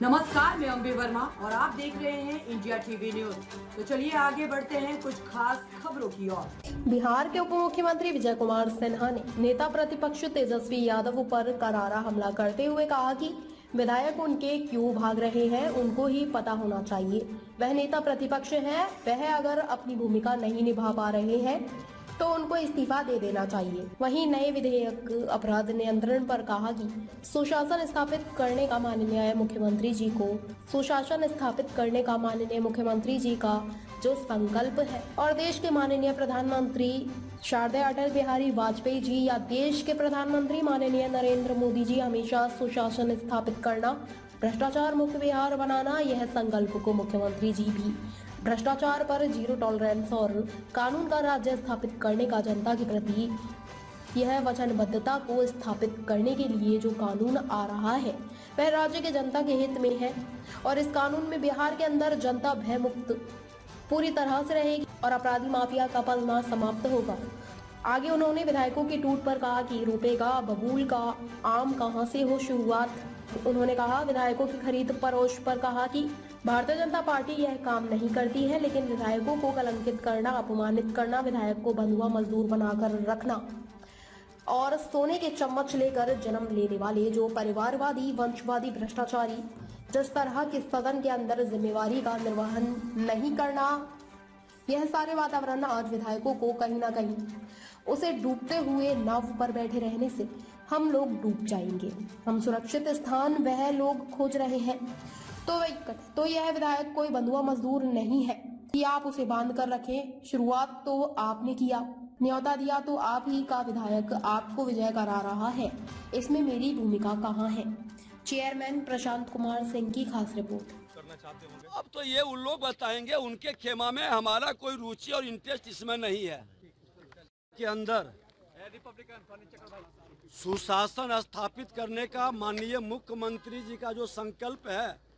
नमस्कार, मैं अंबे वर्मा और आप देख रहे हैं इंडिया टीवी न्यूज। तो चलिए आगे बढ़ते हैं कुछ खास खबरों की ओर। बिहार के उप मुख्यमंत्री विजय कुमार सिन्हा ने नेता प्रतिपक्ष तेजस्वी यादव पर करारा हमला करते हुए कहा कि विधायक उनके क्यों भाग रहे हैं उनको ही पता होना चाहिए। वह नेता प्रतिपक्ष हैं, वह अगर अपनी भूमिका नहीं निभा पा रहे हैं तो उनको इस्तीफा दे देना चाहिए। वहीं नए विधेयक अपराध नियंत्रण पर कहा कि सुशासन स्थापित करने का माननीय मुख्यमंत्री जी का जो संकल्प है और देश के माननीय प्रधानमंत्री श्रद्धेय अटल बिहारी वाजपेयी जी या देश के प्रधानमंत्री माननीय नरेंद्र मोदी जी हमेशा सुशासन स्थापित करना, भ्रष्टाचार मुक्त बिहार बनाना, यह संकल्प को मुख्यमंत्री जी भी भ्रष्टाचार पर जीरो टॉलरेंस और कानून का राज्य स्थापित करने का जनता के प्रति यह वचनबद्धता को स्थापित करने के लिए जो कानून आ रहा है वह राज्य के जनता के हित में है और इस कानून में बिहार के अंदर जनता भय मुक्त पूरी तरह से रहेगी और अपराधी माफिया का पलना समाप्त होगा। आगे उन्होंने विधायकों की टूट पर कहा कि रुपेगा बबूल का आम कहां से हो शुरुआत। उन्होंने कहा विधायकों की खरीद फरोश पर कहा कि भारतीय जनता पार्टी यह काम नहीं करती है, लेकिन विधायकों को कलंकित करना, अपमानित करना, विधायक को बंधुआ मजदूर बनाकर रखना और सोने के चम्मच लेकर जन्म लेने वाले जो परिवारवादी वंशवादी भ्रष्टाचारी जिस तरह के सदन के अंदर जिम्मेवारी का निर्वहन नहीं करना, यह सारे वातावरण आज विधायकों को कहीं ना कहीं उसे डूबते हुए नाव पर बैठे रहने से हम लोग डूब जाएंगे। हम सुरक्षित स्थान वह लोग खोज रहे हैं। तो यह विधायक कोई बंधुआ मजदूर नहीं है कि आप उसे बांध कर रखें। शुरुआत तो आपने किया, न्योता दिया तो आप ही का विधायक आपको विजय करा रहा है। इसमें मेरी भूमिका कहाँ है? चेयरमैन प्रशांत कुमार सिंह की खास रिपोर्ट। करना चाहते होंगे। अब तो ये उन लोग बताएंगे, उनके खेमा में हमारा कोई रुचि और इंटरेस्ट इसमें नहीं है। के अंदर सुशासन स्थापित करने का माननीय मुख्यमंत्री जी का जो संकल्प है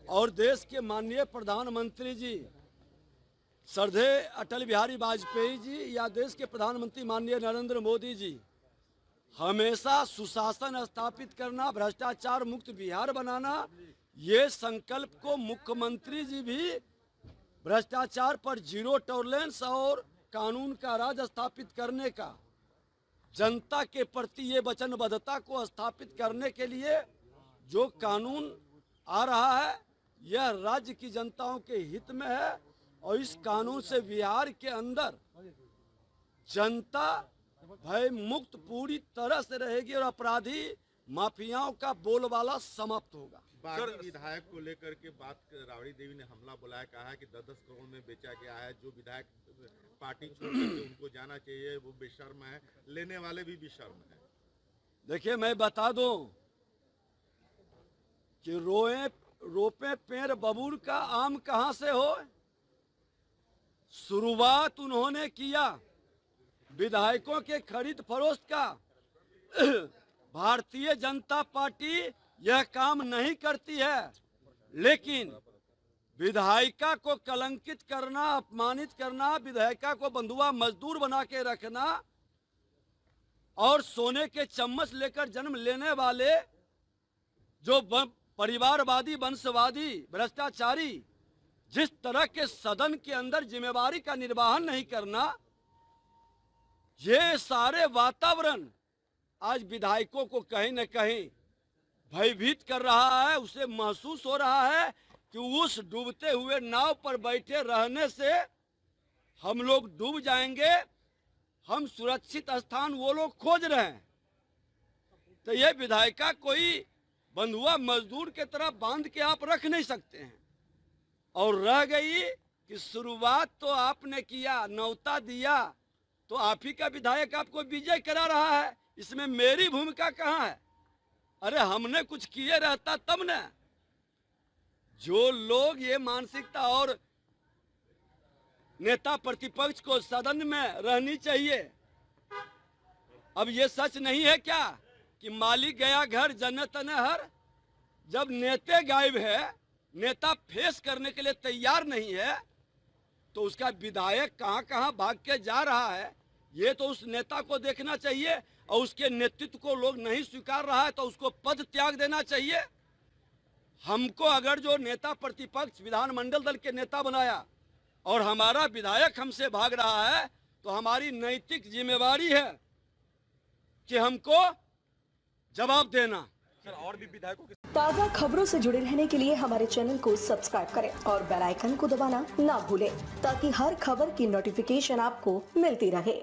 और देश के माननीय प्रधानमंत्री जी श्रद्धेय अटल बिहारी वाजपेयी जी या देश के प्रधानमंत्री माननीय नरेंद्र मोदी जी हमेशा सुशासन स्थापित करना, भ्रष्टाचार मुक्त बिहार बनाना, ये संकल्प को मुख्यमंत्री जी भी भ्रष्टाचार पर जीरो टॉलरेंस और कानून का राज स्थापित करने का, जनता के प्रति ये वचनबद्धता को स्थापित करने के लिए जो कानून आ रहा है यह राज्य की जनताओं के हित में है और इस कानून से बिहार के अंदर जनता भय मुक्त पूरी तरह से रहेगी और अपराधी माफियाओं का बोलबाला समाप्त होगा। बागी विधायक को लेकर के बात राबड़ी देवी ने हमला बुलाया, कहा है कि 10-10 करोड़ में बेचा गया है। जो विधायक पार्टी छोड़ के उनको जाना चाहिए, वो बेशर्म है, लेने वाले भी बेशर्म है। देखिए मैं बता दूं कि रोपे पेड़ बबूल का आम कहां से हो। शुरुआत उन्होंने किया विधायकों के खरीद फरोख्त का। भारतीय जनता पार्टी यह काम नहीं करती है, लेकिन विधायिका को कलंकित करना, अपमानित करना, विधायिका को बंधुआ मजदूर बना के रखना और सोने के चम्मच लेकर जन्म लेने वाले जो परिवारवादी वंशवादी भ्रष्टाचारी जिस तरह के सदन के अंदर जिम्मेवारी का निर्वहन नहीं करना, ये सारे वातावरण आज विधायकों को कहीं न कहीं भयभीत कर रहा है। उसे महसूस हो रहा है कि उस डूबते हुए नाव पर बैठे रहने से हम लोग डूब जाएंगे, हम सुरक्षित स्थान वो लोग खोज रहे हैं। तो ये विधायिका कोई बंधुआ मजदूर के तरह बांध के आप रख नहीं सकते हैं। और रह गई कि शुरुआत तो आपने किया, न्योता दिया तो आप ही का विधायक आपको विजय करा रहा है, इसमें मेरी भूमिका कहाँ है? अरे हमने कुछ किए रहता तब न। जो लोग ये मानसिकता और नेता प्रतिपक्ष को सदन में रहनी चाहिए। अब ये सच नहीं है क्या कि मालिक गया घर जन्नत न हर? जब नेता गायब है, नेता फेस करने के लिए तैयार नहीं है, तो उसका विधायक कहां कहां भाग के जा रहा है ये तो उस नेता को देखना चाहिए। और उसके नेतृत्व को लोग नहीं स्वीकार रहा है तो उसको पद त्याग देना चाहिए। हमको अगर जो नेता प्रतिपक्ष विधानमंडल दल के नेता बनाया और हमारा विधायक हमसे भाग रहा है, तो हमारी नैतिक जिम्मेवारी है कि हमको जवाब देना। और भी विधायकों के ताज़ा खबरों से जुड़े रहने के लिए हमारे चैनल को सब्सक्राइब करें और बेल आइकन को दबाना ना भूलें, ताकि हर खबर की नोटिफिकेशन आपको मिलती रहे।